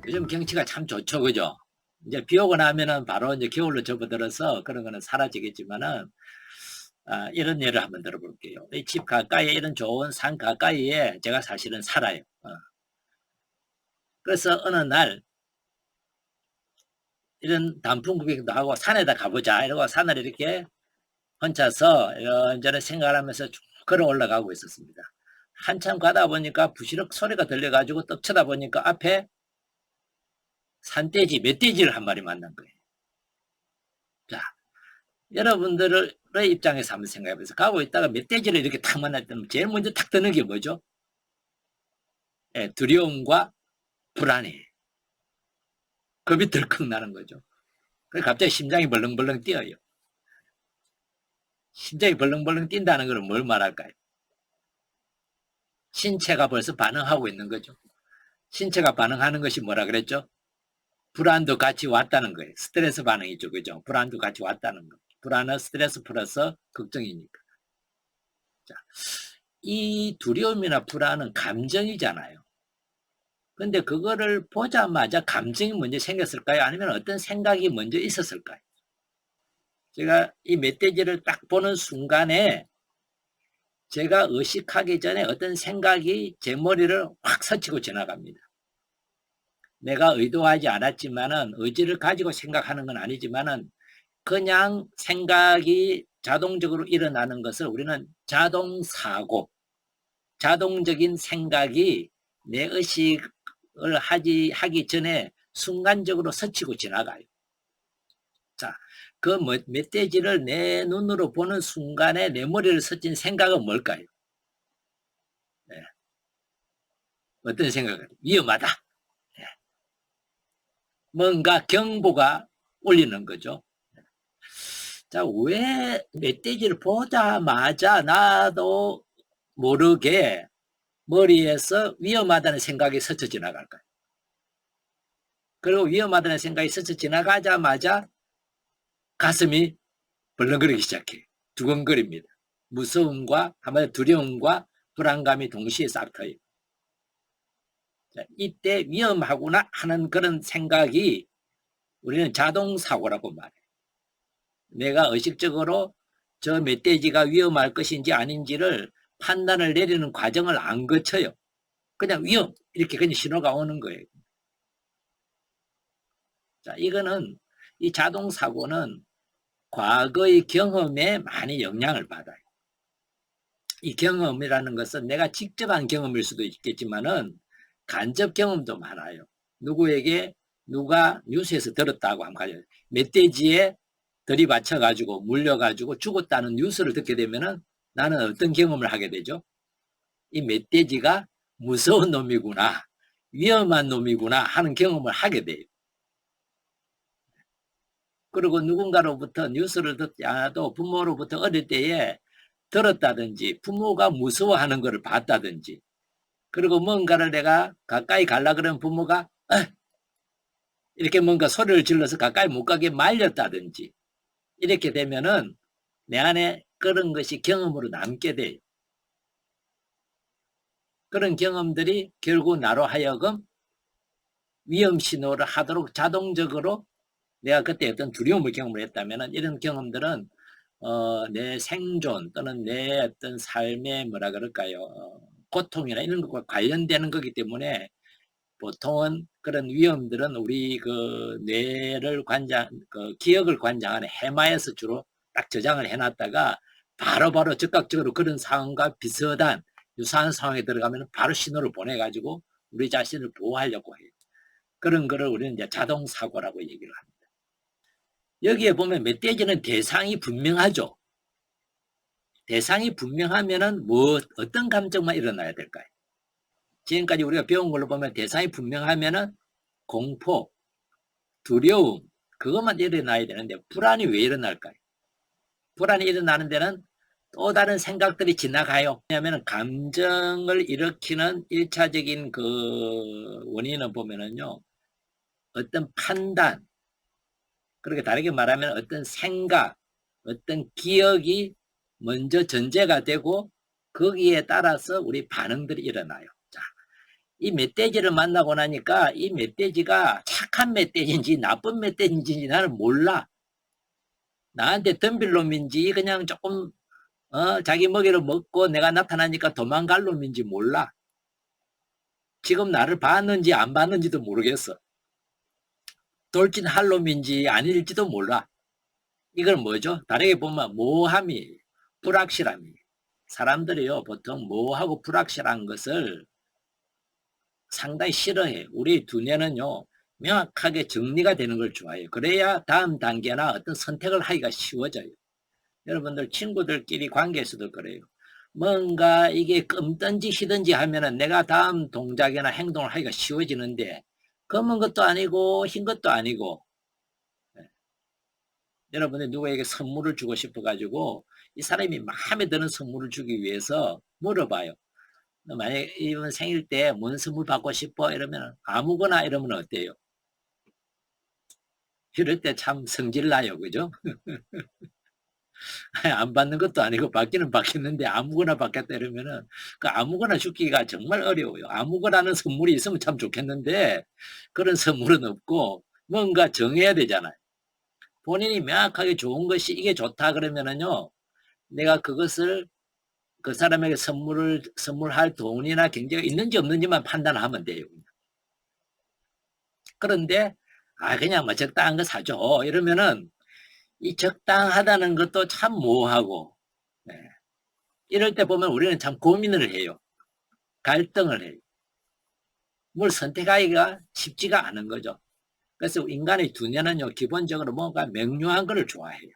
요즘 경치가 참 좋죠, 그죠? 이제 비 오고 나면은 바로 이제 겨울로 접어들어서 그런 거는 사라지겠지만은, 이런 예를 한번 들어볼게요. 이 집 가까이에 이런 좋은 산 가까이에 제가 사실은 살아요. 그래서 어느 날 이런 단풍 구경도 하고 산에다 가보자 이러고 산을 이렇게 혼자서 이런저런 생각을 하면서 쭉 걸어 올라가고 있었습니다. 한참 가다 보니까 부시럭 소리가 들려가지고 떡 쳐다보니까 앞에 산돼지, 멧돼지를 한 마리 만난 거예요. 자, 여러분들의 입장에서 한번 생각해보세요. 가고 있다가 멧돼지를 이렇게 탁 만났다면 제일 먼저 탁 드는 게 뭐죠? 예, 두려움과 불안이, 겁이 덜컥 나는 거죠. 그래서 갑자기 심장이 벌렁벌렁 뛰어요. 심장이 벌렁벌렁 뛴다는 것은 뭘 말할까요? 신체가 벌써 반응하고 있는 거죠. 신체가 반응하는 것이 뭐라 그랬죠? 불안도 같이 왔다는 거예요. 스트레스 반응이죠. 그죠? 불안도 같이 왔다는 거. 불안은 스트레스 플러스 걱정이니까. 자, 이 두려움이나 불안은 감정이잖아요. 근데 그거를 보자마자 감정이 먼저 생겼을까요? 아니면 어떤 생각이 먼저 있었을까요? 제가 이 멧돼지를 딱 보는 순간에 제가 의식하기 전에 어떤 생각이 제 머리를 확 스치고 지나갑니다. 내가 의도하지 않았지만은 의지를 가지고 생각하는 건 아니지만은 그냥 생각이 자동적으로 일어나는 것을 우리는 자동사고, 자동적인 생각이 내 의식을 하기 전에 순간적으로 스치고 지나가요. 자, 그 멧돼지를 내 눈으로 보는 순간에 내 머리를 스친 생각은 뭘까요? 네. 어떤 생각을? 위험하다. 네. 뭔가 경보가 울리는 거죠. 자, 왜 멧돼지를 보자마자 나도 모르게 머리에서 위험하다는 생각이 스쳐 지나갈까요? 그리고 위험하다는 생각이 스쳐 지나가자마자 가슴이 벌렁거리기 시작해요. 두근거립니다. 무서움과 한마디로 두려움과 불안감이 동시에 싹 터요. 자, 이때 위험하구나 하는 그런 생각이 우리는 자동사고라고 말해요. 내가 의식적으로 저 멧돼지가 위험할 것인지 아닌지를 판단을 내리는 과정을 안 거쳐요. 그냥 위험 이렇게 그냥 신호가 오는 거예요. 자, 이거는 이 자동사고는 과거의 경험에 많이 영향을 받아요. 이 경험이라는 것은 내가 직접 한 경험일 수도 있겠지만은 간접 경험도 많아요. 누구에게 누가 뉴스에서 들었다고 하면 가요. 멧돼지에 들이받쳐가지고 물려가지고 죽었다는 뉴스를 듣게 되면은 나는 어떤 경험을 하게 되죠? 이 멧돼지가 무서운 놈이구나, 위험한 놈이구나 하는 경험을 하게 돼요. 그리고 누군가로부터 뉴스를 듣지 않아도 부모로부터 어릴 때에 들었다든지 부모가 무서워하는 것을 봤다든지 그리고 뭔가를 내가 가까이 가려 그러면 부모가 이렇게 뭔가 소리를 질러서 가까이 못 가게 말렸다든지 이렇게 되면은 내 안에 그런 것이 경험으로 남게 돼요. 그런 경험들이 결국 나로 하여금 위험 신호를 하도록 자동적으로 내가 그때 어떤 두려움을 경험을 했다면 이런 경험들은 내 생존 또는 내 어떤 삶의 뭐라 그럴까요? 고통이나 이런 것과 관련되는 거기 때문에 보통은 그런 위험들은 우리 그 뇌를 그 기억을 관장하는 해마에서 주로 딱 저장을 해놨다가 바로바로 즉각적으로 그런 상황과 비슷한 유사한 상황에 들어가면 바로 신호를 보내가지고 우리 자신을 보호하려고 해요. 그런 거를 우리는 이제 자동사고라고 얘기를 합니다. 여기에 보면 멧돼지는 대상이 분명하죠. 대상이 분명하면은 어떤 감정만 일어나야 될까요? 지금까지 우리가 배운 걸로 보면 대상이 분명하면은 공포, 두려움, 그것만 일어나야 되는데 불안이 왜 일어날까요? 불안이 일어나는 데는 또 다른 생각들이 지나가요. 왜냐하면 감정을 일으키는 1차적인 그 원인은 보면은요, 어떤 판단, 그렇게 다르게 말하면 어떤 생각, 어떤 기억이 먼저 전제가 되고 거기에 따라서 우리 반응들이 일어나요. 자, 이 멧돼지를 만나고 나니까 이 멧돼지가 착한 멧돼지인지 나쁜 멧돼지인지 나는 몰라. 나한테 덤빌 놈인지 그냥 조금 자기 먹이를 먹고 내가 나타나니까 도망갈 놈인지 몰라. 지금 나를 봤는지 안 봤는지도 모르겠어. 돌진할 놈인지 아닐지도 몰라. 이건 뭐죠? 다르게 보면 모함이, 불확실함이. 사람들이요 보통 모호하고 불확실한 것을 상당히 싫어해. 우리 두뇌는요 명확하게 정리가 되는 걸 좋아해요. 그래야 다음 단계나 어떤 선택을 하기가 쉬워져요. 여러분들 친구들끼리 관계에서도 그래요. 뭔가 이게 끔든지 희든지 하면은 내가 다음 동작이나 행동을 하기가 쉬워지는데 검은 것도 아니고 흰 것도 아니고 여러분이 누구에게 선물을 주고 싶어 가지고 이 사람이 마음에 드는 선물을 주기 위해서 물어봐요. 만약에 이번 생일 때 뭔 선물 받고 싶어? 이러면 아무거나 이러면 어때요? 이럴 때 참 성질나요. 그죠? 안 받는 것도 아니고 받기는 받겠는데 아무거나 받겠다 이러면은 그 아무거나 주기가 정말 어려워요. 아무거나는 선물이 있으면 참 좋겠는데 그런 선물은 없고 뭔가 정해야 되잖아요. 본인이 명확하게 좋은 것이 이게 좋다 그러면은요 내가 그것을 그 사람에게 선물할 돈이나 경제가 있는지 없는지만 판단하면 돼요. 그런데 그냥 뭐 적당한 거 사줘 이러면은 이 적당하다는 것도 참 모호하고 네. 이럴 때 보면 우리는 참 고민을 해요. 갈등을 해요. 뭘 선택하기가 쉽지가 않은 거죠. 그래서 인간의 두뇌는요 기본적으로 뭔가 명료한 거를 좋아해요.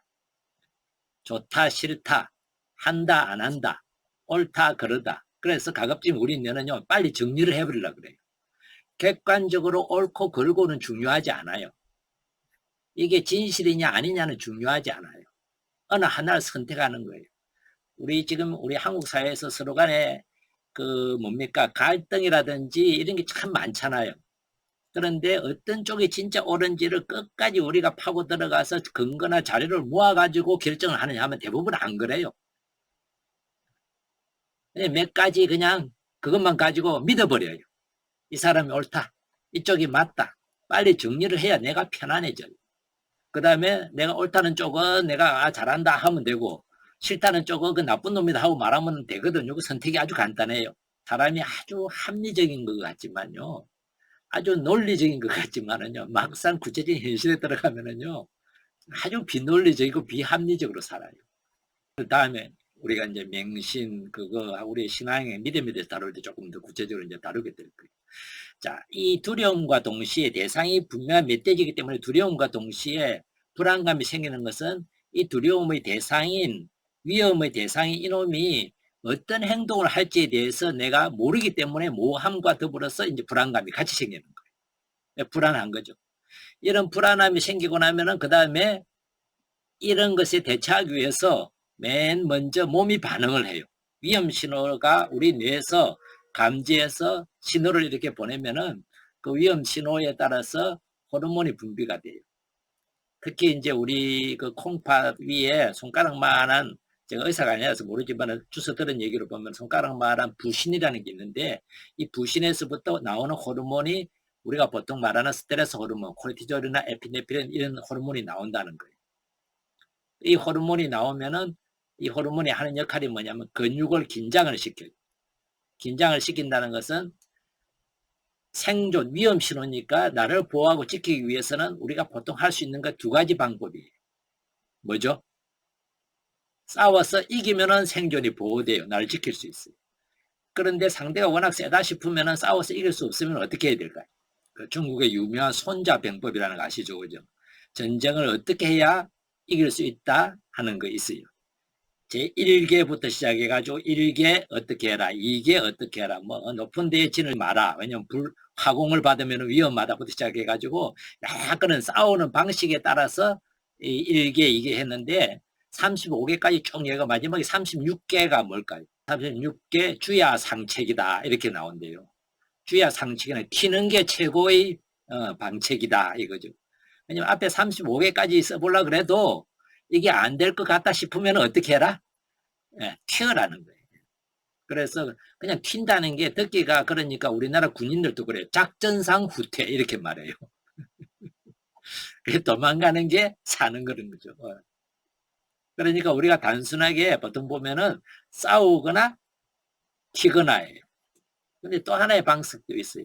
좋다 싫다 한다 안 한다 옳다 그러다. 그래서 가급적 우리 뇌는요 빨리 정리를 해버리려고 그래요. 객관적으로 옳고 그르고는 중요하지 않아요. 이게 진실이냐 아니냐는 중요하지 않아요. 어느 하나를 선택하는 거예요. 우리 한국 사회에서 서로 간에 그 뭡니까 갈등이라든지 이런 게 참 많잖아요. 그런데 어떤 쪽이 진짜 옳은지를 끝까지 우리가 파고 들어가서 근거나 자료를 모아가지고 결정을 하느냐 하면 대부분 안 그래요. 몇 가지 그냥 그것만 가지고 믿어버려요. 이 사람이 옳다. 이쪽이 맞다. 빨리 정리를 해야 내가 편안해져요. 그 다음에 내가 옳다는 쪽은 내가 잘한다 하면 되고 싫다는 쪽은 그 나쁜 놈이다 하고 말하면 되거든요. 그 선택이 아주 간단해요. 사람이 아주 합리적인 것 같지만요. 아주 논리적인 것 같지만은요. 막상 구체적인 현실에 들어가면은요. 아주 비논리적이고 비합리적으로 살아요. 그 다음에 우리가 이제 맹신 그거 우리 신앙의 믿음에 대해서 다룰 때 조금 더 구체적으로 이제 다루게 될 거예요. 자, 이 두려움과 동시에 대상이 분명한 멧돼지이기 때문에 두려움과 동시에 불안감이 생기는 것은 이 두려움의 대상인 위험의 대상인 이놈이 어떤 행동을 할지에 대해서 내가 모르기 때문에 모함과 더불어서 이제 불안감이 같이 생기는 거예요. 불안한 거죠. 이런 불안함이 생기고 나면은 그 다음에 이런 것에 대처하기 위해서 맨 먼저 몸이 반응을 해요. 위험 신호가 우리 뇌에서 감지해서 신호를 이렇게 보내면은 그 위험 신호에 따라서 호르몬이 분비가 돼요. 특히 이제 우리 그 콩팥 위에 손가락만한 제가 의사가 아니라서 모르지만 주워 들은 얘기로 보면 손가락만한 부신이라는 게 있는데 이 부신에서부터 나오는 호르몬이 우리가 보통 말하는 스트레스 호르몬, 코르티졸이나 에피네프린 이런 호르몬이 나온다는 거예요. 이 호르몬이 나오면은 이 호르몬이 하는 역할이 뭐냐면 근육을 긴장을 시켜요. 긴장을 시킨다는 것은 생존, 위험 신호니까 나를 보호하고 지키기 위해서는 우리가 보통 할 수 있는 것 두 가지 방법이에요. 뭐죠? 싸워서 이기면은 생존이 보호돼요. 나를 지킬 수 있어요. 그런데 상대가 워낙 세다 싶으면은 싸워서 이길 수 없으면 어떻게 해야 될까요? 그 중국의 유명한 손자병법이라는 거 아시죠? 그죠? 전쟁을 어떻게 해야 이길 수 있다 하는 거 있어요. 제1계부터 시작해가지고 1계 어떻게 해라, 2계 어떻게 해라, 뭐 높은 데에 지는 마라. 왜냐면 화공을 받으면 위험하다부터 시작해가지고 약간은 싸우는 방식에 따라서 1계, 2계 했는데 35개까지 쭉 얘가 마지막에 36개가 뭘까요? 36개 주야상책이다 이렇게 나온대요. 주야상책은 튀는 게 최고의 방책이다 이거죠. 왜냐면 앞에 35개까지 써보려고 그래도 이게 안 될 것 같다 싶으면 어떻게 해라? 튀어라는 거예요. 그래서 그냥 튄다는 게 듣기가 그러니까 우리나라 군인들도 그래요. 작전상 후퇴 이렇게 말해요. 도망가는 게 사는 그런 거죠. 그러니까 우리가 단순하게 보통 보면은 싸우거나 튀거나예요. 근데 또 하나의 방식도 있어요.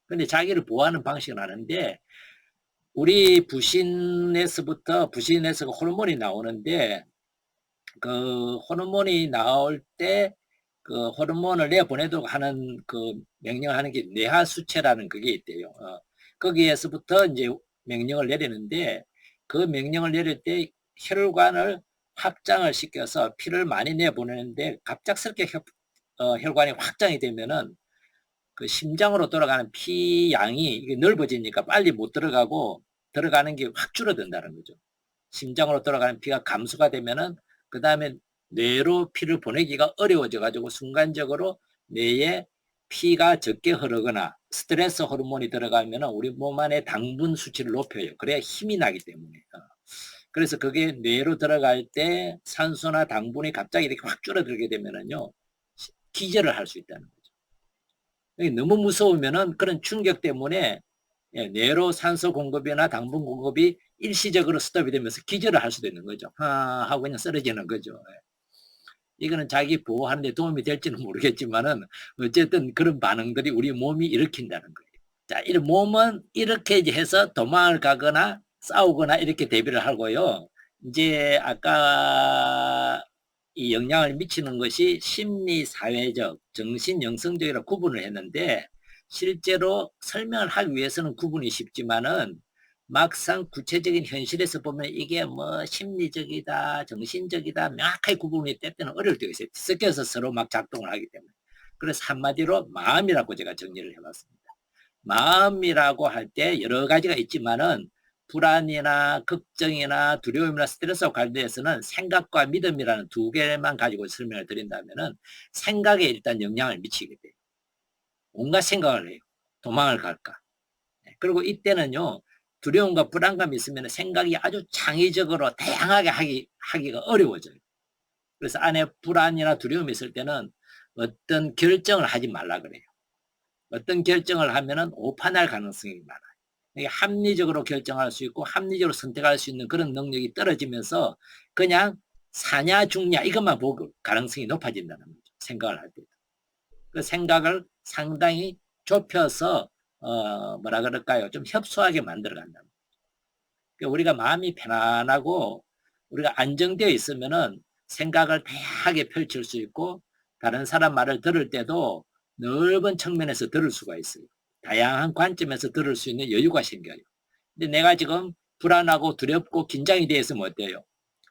근데 자기를 보호하는 방식은 아는데 우리 부신에서부터 부신에서 호르몬이 나오는데 그 호르몬이 나올 때 그 호르몬을 내보내도록 하는 그 명령을 하는 게 뇌하수체라는 그게 있대요. 거기에서부터 이제 명령을 내리는데 그 명령을 내릴 때 혈관을 확장을 시켜서 피를 많이 내보내는데 갑작스럽게 혈관이 확장이 되면은 그 심장으로 돌아가는 피 양이 넓어지니까 빨리 못 들어가고 들어가는 게 확 줄어든다는 거죠. 심장으로 돌아가는 피가 감소가 되면은 그 다음에 뇌로 피를 보내기가 어려워져 가지고 순간적으로 뇌에 피가 적게 흐르거나 스트레스 호르몬이 들어가면 우리 몸 안에 당분 수치를 높여요. 그래야 힘이 나기 때문에. 그래서 그게 뇌로 들어갈 때 산소나 당분이 갑자기 이렇게 확 줄어들게 되면은요, 기절을 할 수 있다는 거죠. 너무 무서우면은 그런 충격 때문에 뇌로 산소 공급이나 당분 공급이 일시적으로 스톱이 되면서 기절을 할 수도 있는 거죠. 하고 그냥 쓰러지는 거죠. 이거는 자기 보호하는 데 도움이 될지는 모르겠지만은 어쨌든 그런 반응들이 우리 몸이 일으킨다는 거예요. 자, 이 몸은 이렇게 이제 해서 도망을 가거나 싸우거나 이렇게 대비를 하고요. 이제 아까 이 영향을 미치는 것이 심리, 사회적, 정신, 영성적이라 구분을 했는데 실제로 설명을 하기 위해서는 구분이 쉽지만은 막상 구체적인 현실에서 보면 이게 뭐 심리적이다, 정신적이다 명확하게 구분이 때때는 어려울 때가 있어요. 섞여서 서로 막 작동을 하기 때문에. 그래서 한마디로 마음이라고 제가 정리를 해봤습니다. 마음이라고 할 때 여러 가지가 있지만은 불안이나 걱정이나 두려움이나 스트레스와 관련해서는 생각과 믿음이라는 두 개만 가지고 설명을 드린다면은 생각에 일단 영향을 미치게 돼요. 온갖 생각을 해요. 도망을 갈까. 그리고 이때는요, 두려움과 불안감이 있으면 생각이 아주 창의적으로 다양하게 하기가 어려워져요. 그래서 안에 불안이나 두려움이 있을 때는 어떤 결정을 하지 말라 그래요. 어떤 결정을 하면은 오판할 가능성이 많아요. 합리적으로 결정할 수 있고 합리적으로 선택할 수 있는 그런 능력이 떨어지면서 그냥 사냐 죽냐 이것만 보고 가능성이 높아진다는 거죠. 생각을 할 때도. 그 생각을 상당히 좁혀서 뭐라 그럴까요? 좀 협소하게 만들어 간다는 거죠. 그러니까 우리가 마음이 편안하고 우리가 안정되어 있으면은 생각을 다양하게 펼칠 수 있고 다른 사람 말을 들을 때도 넓은 측면에서 들을 수가 있어요. 다양한 관점에서 들을 수 있는 여유가 생겨요. 근데 내가 지금 불안하고 두렵고 긴장이 되어 있으면 어때요?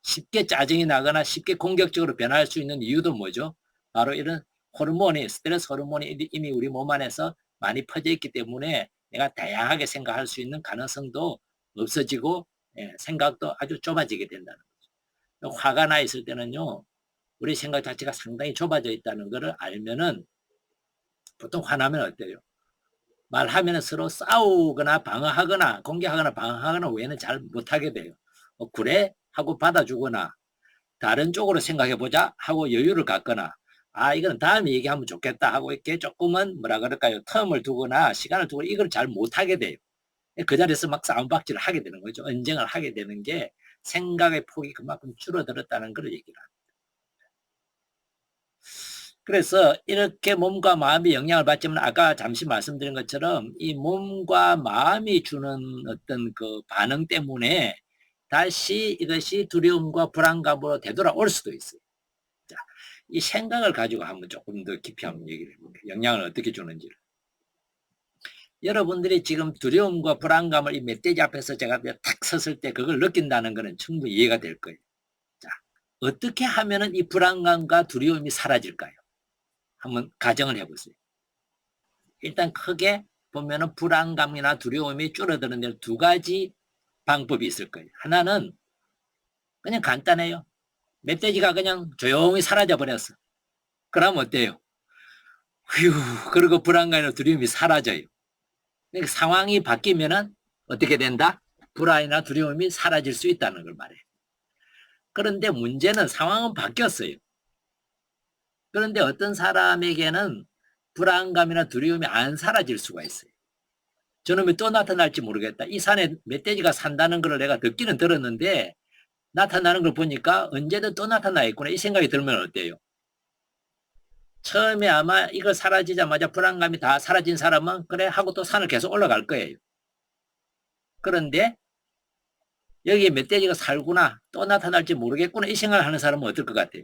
쉽게 짜증이 나거나 쉽게 공격적으로 변할 수 있는 이유도 뭐죠? 바로 이런 호르몬이, 스트레스 호르몬이 이미 우리 몸 안에서 많이 퍼져 있기 때문에 내가 다양하게 생각할 수 있는 가능성도 없어지고 생각도 아주 좁아지게 된다는 거죠. 화가 나 있을 때는요. 우리 생각 자체가 상당히 좁아져 있다는 것을 알면은 보통 화나면 어때요? 말하면 서로 싸우거나 방어하거나 공격하거나 방어하거나 외에는 잘 못하게 돼요. 그래? 하고 받아주거나 다른 쪽으로 생각해보자 하고 여유를 갖거나 이건 다음에 얘기하면 좋겠다 하고 이렇게 조금은 뭐라 그럴까요? 텀을 두거나 시간을 두고 이걸 잘 못하게 돼요. 그 자리에서 막 싸움박질을 하게 되는 거죠. 언쟁을 하게 되는 게 생각의 폭이 그만큼 줄어들었다는 걸 얘기를 합니다. 그래서 이렇게 몸과 마음이 영향을 받지만 아까 잠시 말씀드린 것처럼 이 몸과 마음이 주는 어떤 그 반응 때문에 다시 이것이 두려움과 불안감으로 되돌아올 수도 있어요. 자, 이 생각을 가지고 한번 조금 더 깊이 한번 얘기를 해볼게요. 영향을 어떻게 주는지를. 여러분들이 지금 두려움과 불안감을 이 멧돼지 앞에서 제가 탁 섰을 때 그걸 느낀다는 것은 충분히 이해가 될 거예요. 자, 어떻게 하면은 이 불안감과 두려움이 사라질까요? 한번 가정을 해보세요. 일단 크게 보면은 불안감이나 두려움이 줄어드는 데 두 가지 방법이 있을 거예요. 하나는 그냥 간단해요. 멧돼지가 그냥 조용히 사라져 버렸어. 그럼 어때요? 휴, 그리고 불안감이나 두려움이 사라져요. 그러니까 상황이 바뀌면은 어떻게 된다? 불안이나 두려움이 사라질 수 있다는 걸 말해요. 그런데 문제는 상황은 바뀌었어요. 그런데 어떤 사람에게는 불안감이나 두려움이 안 사라질 수가 있어요. 저놈이 또 나타날지 모르겠다. 이 산에 멧돼지가 산다는 걸 내가 듣기는 들었는데 나타나는 걸 보니까 언제든 또 나타나 있구나. 이 생각이 들면 어때요? 처음에 아마 이거 사라지자마자 불안감이 다 사라진 사람은 그래 하고 또 산을 계속 올라갈 거예요. 그런데 여기에 멧돼지가 살구나, 또 나타날지 모르겠구나, 이 생각을 하는 사람은 어떨 것 같아요?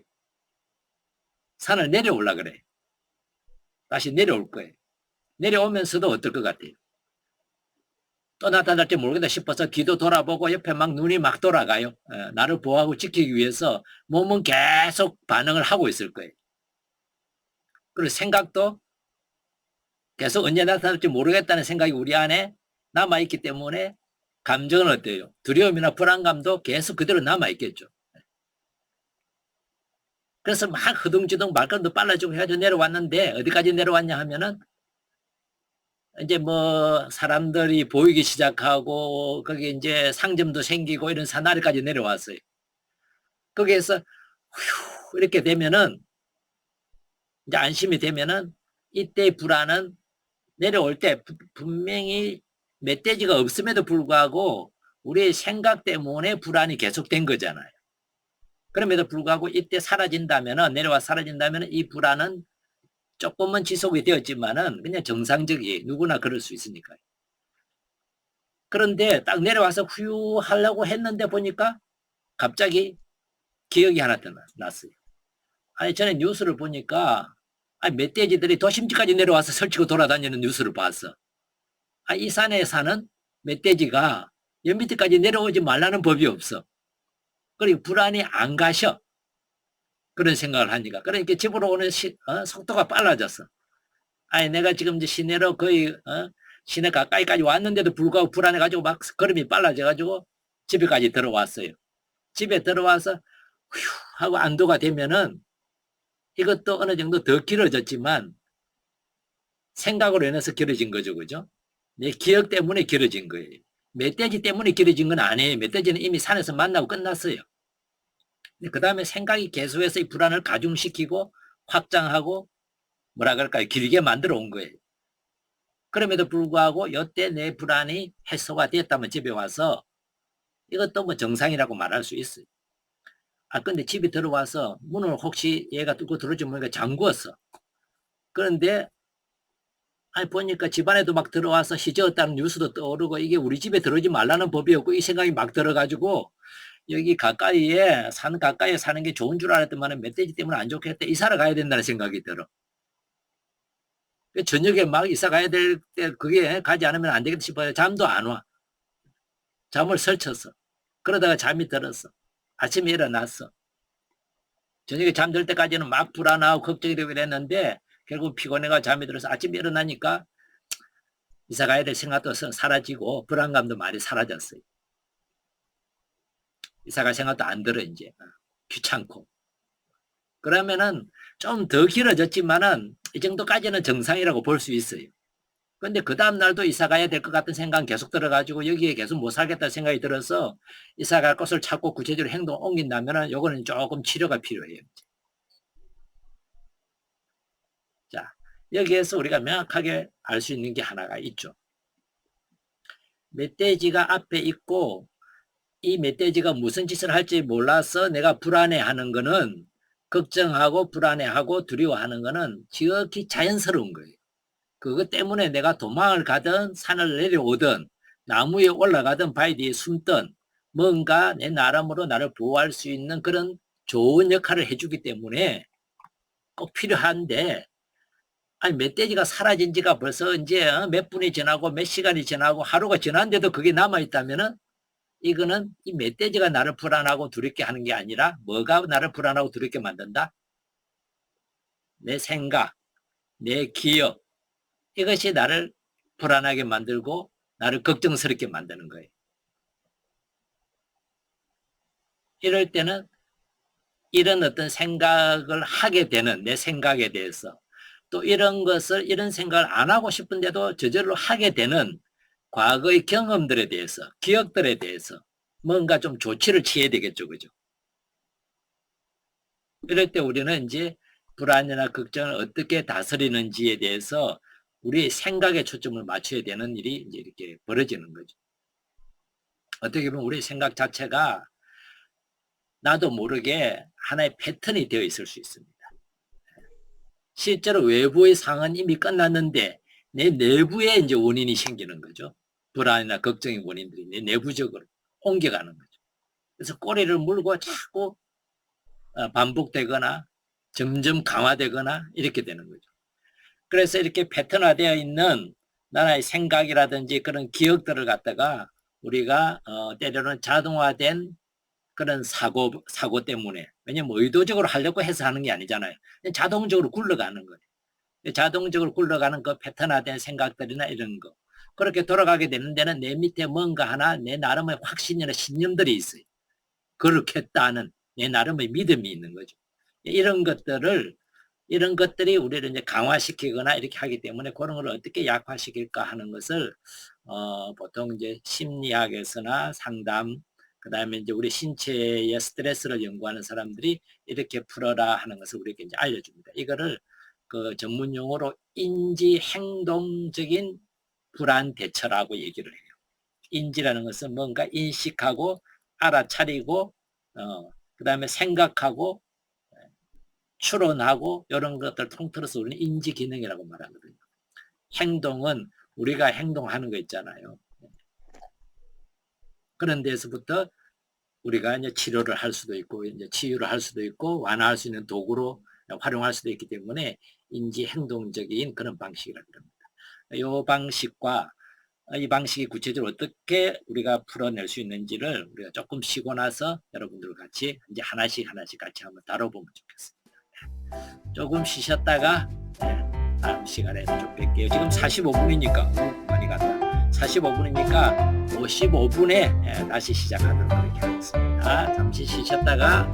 산을 내려올라 그래. 다시 내려올 거예요. 내려오면서도 어떨 것 같아요? 또 나타날지 모르겠다 싶어서 뒤도 돌아보고 옆에 막 눈이 막 돌아가요. 나를 보호하고 지키기 위해서 몸은 계속 반응을 하고 있을 거예요. 그리고 생각도 계속 언제 나타날지 모르겠다는 생각이 우리 안에 남아있기 때문에 감정은 어때요? 두려움이나 불안감도 계속 그대로 남아있겠죠. 그래서 막 허둥지둥 말걸음도 빨라지고 해가지고 내려왔는데 어디까지 내려왔냐 하면은 이제 뭐 사람들이 보이기 시작하고 거기 이제 상점도 생기고 이런 사나리까지 내려왔어요. 거기에서 휴 이렇게 되면은 이제 안심이 되면은 이때 불안은 내려올 때 분명히 멧돼지가 없음에도 불구하고 우리의 생각 때문에 불안이 계속된 거잖아요. 그럼에도 불구하고 이때 사라진다면은 내려와 사라진다면은 이 불안은 조금은 지속이 되었지만은 그냥 정상적이 누구나 그럴 수 있으니까요. 그런데 딱 내려와서 후유 하려고 했는데 보니까 갑자기 기억이 하나 더 났어요. 아니 전에 뉴스를 보니까 아니 멧돼지들이 도심지까지 내려와서 설치고 돌아다니는 뉴스를 봤어. 아, 이 산에 사는 멧돼지가 연 밑에까지 내려오지 말라는 법이 없어. 그리고 불안이 안 가셔. 그런 생각을 하니까. 그러니까 집으로 오는 속도가 빨라졌어. 아니 내가 지금 이제 시내로 거의 시내 가까이까지 왔는데도 불구하고 불안해가지고 막 걸음이 빨라져가지고 집에까지 들어왔어요. 집에 들어와서 휴 하고 안도가 되면은 이것도 어느 정도 더 길어졌지만 생각으로 인해서 길어진 거죠. 그죠? 내 기억 때문에 길어진 거예요. 멧돼지 때문에 길어진 건 아니에요. 멧돼지는 이미 산에서 만나고 끝났어요. 그 다음에 생각이 계속해서 이 불안을 가중시키고 확장하고 뭐라 그럴까요? 길게 만들어 온 거예요. 그럼에도 불구하고 이때 내 불안이 해소가 됐다면 집에 와서 이것도 뭐 정상이라고 말할 수 있어요. 아 근데 집에 들어와서 문을 혹시 얘가 뚫고 들어오지 모르니까 잠그었어. 그런데 아니 보니까 집안에도 막 들어와서 희재었다는 뉴스도 떠오르고 이게 우리 집에 들어오지 말라는 법이었고 이 생각이 막 들어가지고 여기 가까이에 산 가까이에 사는 게 좋은 줄 알았더만 멧돼지 때문에 안 좋겠다. 이사를 가야 된다는 생각이 들어. 저녁에 막 이사 가야 될 때 그게 가지 않으면 안 되겠다 싶어요. 잠도 안 와. 잠을 설쳤어. 그러다가 잠이 들었어. 아침에 일어났어. 저녁에 잠들 때까지는 막 불안하고 걱정이 되고 이랬는데 결국 피곤해가 잠이 들어서 아침에 일어나니까 이사 가야 될 생각도 사라지고 불안감도 많이 사라졌어요. 이사 갈 생각도 안 들어 이제. 귀찮고. 그러면은 좀 더 길어졌지만은 이 정도까지는 정상이라고 볼 수 있어요. 근데 그 다음날도 이사 가야 될 것 같은 생각은 계속 들어가지고 여기에 계속 못 살겠다는 생각이 들어서 이사 갈 곳을 찾고 구체적으로 행동을 옮긴다면은 요거는 조금 치료가 필요해요. 자, 여기에서 우리가 명확하게 알 수 있는 게 하나가 있죠. 멧돼지가 앞에 있고 이 멧돼지가 무슨 짓을 할지 몰라서 내가 불안해하는 거는 걱정하고 불안해하고 두려워하는 거는 지극히 자연스러운 거예요. 그것 때문에 내가 도망을 가든 산을 내려오든 나무에 올라가든 바위 뒤에 숨든 뭔가 내 나름으로 나를 보호할 수 있는 그런 좋은 역할을 해주기 때문에 꼭 필요한데 아니 멧돼지가 사라진 지가 벌써 이제 몇 분이 지나고 몇 시간이 지나고 하루가 지났는데도 그게 남아있다면은 이거는 이 멧돼지가 나를 불안하고 두렵게 하는 게 아니라 뭐가 나를 불안하고 두렵게 만든다? 내 생각, 내 기억 이것이 나를 불안하게 만들고 나를 걱정스럽게 만드는 거예요. 이럴 때는 이런 어떤 생각을 하게 되는 내 생각에 대해서 또 이런 것을 이런 생각을 안 하고 싶은데도 저절로 하게 되는 과거의 경험들에 대해서 기억들에 대해서 뭔가 좀 조치를 취해야 되겠죠. 그죠? 이럴 때 우리는 이제 불안이나 걱정을 어떻게 다스리는지에 대해서 우리의 생각에 초점을 맞춰야 되는 일이 이제 이렇게 벌어지는 거죠. 어떻게 보면 우리 생각 자체가 나도 모르게 하나의 패턴이 되어 있을 수 있습니다. 실제로 외부의 상황은 이미 끝났는데 내 내부에 이제 원인이 생기는 거죠. 불안이나 걱정의 원인들이 내 내부적으로 옮겨가는 거죠. 그래서 꼬리를 물고 자꾸 반복되거나 점점 강화되거나 이렇게 되는 거죠. 그래서 이렇게 패턴화되어 있는 나의 생각이라든지 그런 기억들을 갖다가 우리가 때로는 자동화된 그런 사고 때문에, 왜냐면 의도적으로 하려고 해서 하는 게 아니잖아요. 자동적으로 굴러가는 거예요. 자동적으로 굴러가는 그 패턴화된 생각들이나 이런 거, 그렇게 돌아가게 되는 데는 내 밑에 뭔가 하나 내 나름의 확신이나 신념들이 있어요. 그렇겠다는 내 나름의 믿음이 있는 거죠. 이런 것들이 우리를 이제 강화시키거나 이렇게 하기 때문에 그런 걸 어떻게 약화시킬까 하는 것을 보통 이제 심리학에서나 상담, 그다음에 이제 우리 신체의 스트레스를 연구하는 사람들이 이렇게 풀어라 하는 것을 우리에게 이제 알려줍니다. 이거를 그 전문 용어로 인지 행동적인 불안 대처라고 얘기를 해요. 인지라는 것은 뭔가 인식하고 알아차리고 그다음에 생각하고 추론하고 이런 것들 통틀어서 우리는 인지 기능이라고 말하거든요. 행동은 우리가 행동하는 거 있잖아요. 그런 데서부터 우리가 이제 치료를 할 수도 있고 이제 치유를 할 수도 있고 완화할 수 있는 도구로 활용할 수도 있기 때문에 인지 행동적인 그런 방식이라고 합니다. 이 방식과 이 방식이 구체적으로 어떻게 우리가 풀어낼 수 있는지를 우리가 조금 쉬고 나서 여러분들과 같이 이제 하나씩 같이 한번 다뤄보면 좋겠습니다. 조금 쉬셨다가 다음 시간에 좀 뵐게요. 지금 45분이니까 많이 갔다. 45분이니까 55분에 다시 시작하도록 하겠습니다. 잠시 쉬셨다가